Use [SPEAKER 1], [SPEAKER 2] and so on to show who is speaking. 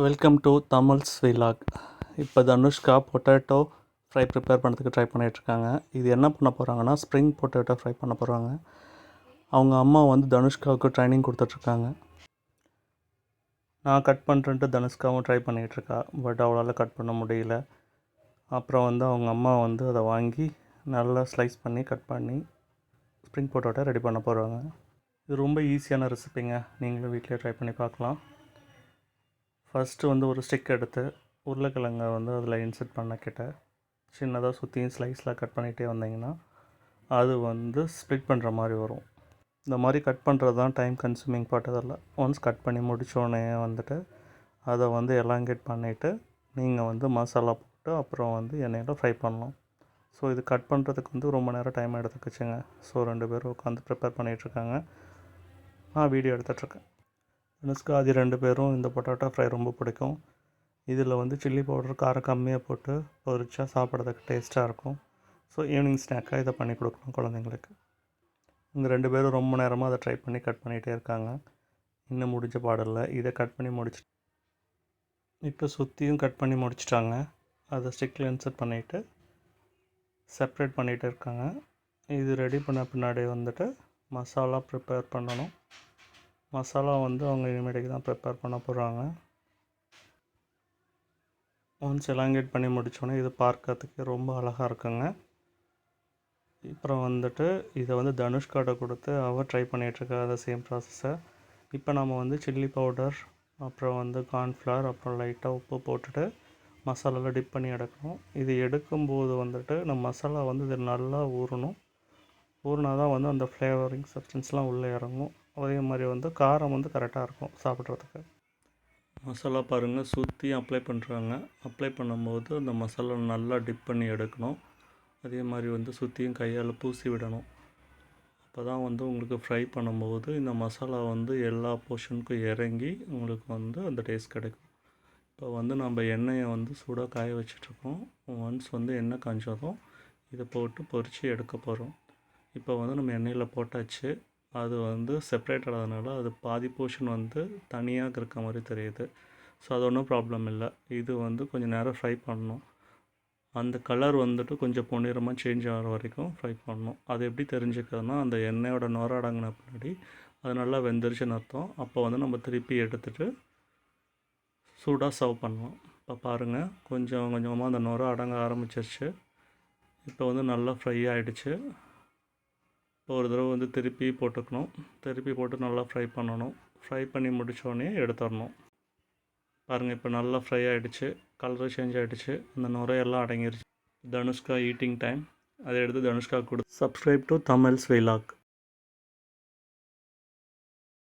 [SPEAKER 1] Welcome to Tamil's vlog. இப்போ Dhanushka potato fry prepare பண்ணுறதுக்கு try பண்ணிகிட்ருக்காங்க. இது என்ன பண்ண போகிறாங்கன்னா ஸ்ப்ரிங் பொட்டேட்டோ ஃப்ரை பண்ண போகிறாங்க. அவங்க அம்மா வந்து தனுஷ்காவுக்கு ட்ரைனிங் கொடுத்துட்ருக்காங்க. நான் கட் பண்ணுறேன்ட்டு தனுஷ்காவும் ட்ரை பண்ணிகிட்ருக்கா. பட் அவளால் கட் பண்ண முடியல. அப்புறம் வந்து அவங்க அம்மா வந்து அதை வாங்கி நல்லா ஸ்லைஸ் பண்ணி கட் பண்ணி ஸ்ப்ரிங் பொட்டேட்டோ ரெடி பண்ண போகிறாங்க. இது ரொம்ப ஈஸியான ரெசிபிங்க. நீங்களும் வீட்டிலே ட்ரை பண்ணி பார்க்கலாம். ஃபஸ்ட்டு வந்து ஒரு ஸ்டிக் எடுத்து உருளைக்கிழங்கை வந்து அதில் இன்சர்ட் பண்ணக்கிட்ட சின்னதாக சுற்றியும் ஸ்லைஸில் கட் பண்ணிகிட்டே வந்தீங்கன்னா அது வந்து ஸ்ப்ளிட் பண்ணுற மாதிரி வரும். இந்த மாதிரி கட் பண்ணுறது தான் டைம் கன்சூமிங் பார்ட். அதில் ஒன்ஸ் கட் பண்ணி முடித்தோடனே வந்துட்டு அதை வந்து எலாங்கேட் பண்ணிவிட்டு நீங்கள் வந்து மசாலா போட்டு அப்புறம் வந்து எண்ணெயில் ஃப்ரை பண்ணலாம். ஸோ இது கட் பண்ணுறதுக்கு வந்து ரொம்ப நேரம் டைம் எடுத்துக்கிச்சுங்க. ஸோ 2 பேரும் உட்காந்து ப்ரிப்பேர் பண்ணிகிட்ருக்காங்க. நான் வீடியோ எடுத்துகிட்ருக்கேன். தனுஷ்கா ஆதி 2 பேரும் இந்த பொட்டேட்டோ ஃப்ரை ரொம்ப பிடிக்கும். இதில் வந்து சில்லி பவுடர் காரம் கம்மியாக போட்டு பொரிச்சா சாப்பிட்றதுக்கு டேஸ்ட்டாக இருக்கும். ஸோ ஈவினிங் ஸ்நாக்காக இதை பண்ணி கொடுக்கலாம் குழந்தைங்களுக்கு. இவங்க 2 பேரும் ரொம்ப நேரமாக அதை ட்ரை பண்ணி கட் பண்ணிகிட்டே இருக்காங்க. இன்னும் முடிஞ்ச பாடலை இதை கட் பண்ணி முடிச்சு இப்போ சுற்றியும் கட் பண்ணி முடிச்சிட்டாங்க. அதை ஸ்டிக்கில் இன்சர்ட் பண்ணிவிட்டு செப்ரேட் பண்ணிகிட்டு இருக்காங்க. இது ரெடி பண்ண பின்னாடி வந்துட்டு மசாலா ப்ரிப்பேர் பண்ணணும். மசாலா வந்து அவங்க இனிமேட்டுக்கு தான் ப்ரிப்பேர் பண்ண போகிறாங்க. ஒன்ஸ் எலாங்கேட் பண்ணி முடித்தோடனே இது பார்க்கறதுக்கு ரொம்ப அழகாக இருக்குங்க. அப்புறம் வந்துட்டு இதை வந்து தனுஷ்காட்ட கொடுத்து அவள் ட்ரை பண்ணிகிட்ருக்கா அதை சேம் ப்ராசஸை. இப்போ நம்ம வந்து சில்லி பவுடர் அப்புறம் வந்து கார்ன்ஃப்ளவர் அப்புறம் லைட்டாக உப்பு போட்டுட்டு மசாலாவில் டிப் பண்ணி எடுக்கணும். இது எடுக்கும்போது வந்துட்டு நம்ம மசாலா வந்து இது நல்லா ஊறினா தான் வந்து அந்த ஃப்ளேவரிங் சப்ஸ்டன்ஸ்லாம் உள்ளே இறங்கும். அதே மாதிரி வந்து காரம் வந்து கரெக்டாக இருக்கும் சாப்பிட்றதுக்கு. மசாலா பாருங்கள் சுற்றி அப்ளை பண்ணுறாங்க. அப்ளை பண்ணும்போது அந்த மசாலா நல்லா டிப் பண்ணி எடுக்கணும். அதே மாதிரி வந்து சுற்றியும் கையால் பூசி விடணும். அப்போ தான் வந்து உங்களுக்கு ஃப்ரை பண்ணும்போது இந்த மசாலா வந்து எல்லா போர்ஷனுக்கும் இறங்கி உங்களுக்கு வந்து அந்த டேஸ்ட் கிடைக்கும். இப்போ வந்து நம்ம எண்ணெயை வந்து சூடாக காய வச்சிட்ருக்கோம். ஒன்ஸ் வந்து எண்ணெய் காஞ்சதும் இதை போட்டு பொரித்து எடுக்க போகிறோம். இப்போ வந்து நம்ம எண்ணெயில் போட்டாச்சு. அது வந்து செப்ரேட் ஆனதுனால அது பாதி போர்ஷன் வந்து தனியாக இருக்க மாதிரி தெரியுது. ஸோ அது ஒன்றும் ப்ராப்ளம் இல்லை. இது வந்து கொஞ்சம் நேரம் ஃப்ரை பண்ணணும். அந்த கலர் வந்துட்டு கொஞ்சம் பொன்னிறமாக சேஞ்ச் ஆகிற வரைக்கும் ஃப்ரை பண்ணணும். அது எப்படி தெரிஞ்சுக்கிறதுனா அந்த எண்ணெயோட நுர அடங்கின பின்னாடி அது நல்லா வெந்துருச்சுன்னு அர்த்தம். அப்போ வந்து நம்ம திருப்பி எடுத்துகிட்டு சூடாக சர்வ் பண்ணலாம். இப்போ பாருங்கள் கொஞ்சம் கொஞ்சமாக அந்த நுர அடங்க ஆரம்பிச்சிருச்சு. இப்போ வந்து நல்லா ஃப்ரை ஆகிடுச்சு. இப்போ ஒரு தடவை வந்து திருப்பி போட்டுக்கணும். திருப்பி போட்டு நல்லா ஃப்ரை பண்ணணும். ஃப்ரை பண்ணி முடித்தோடனே எடுத்துடணும். பாருங்கள் இப்போ நல்லா ஃப்ரை ஆகிடுச்சு. கலரும் சேஞ்ச் ஆகிடுச்சு. அந்த நுரையெல்லாம் அடங்கிருச்சு. Dhanushka eating time. அதை எடுத்து தனுஷ்கா கொடு. Subscribe to Tamil's vlog.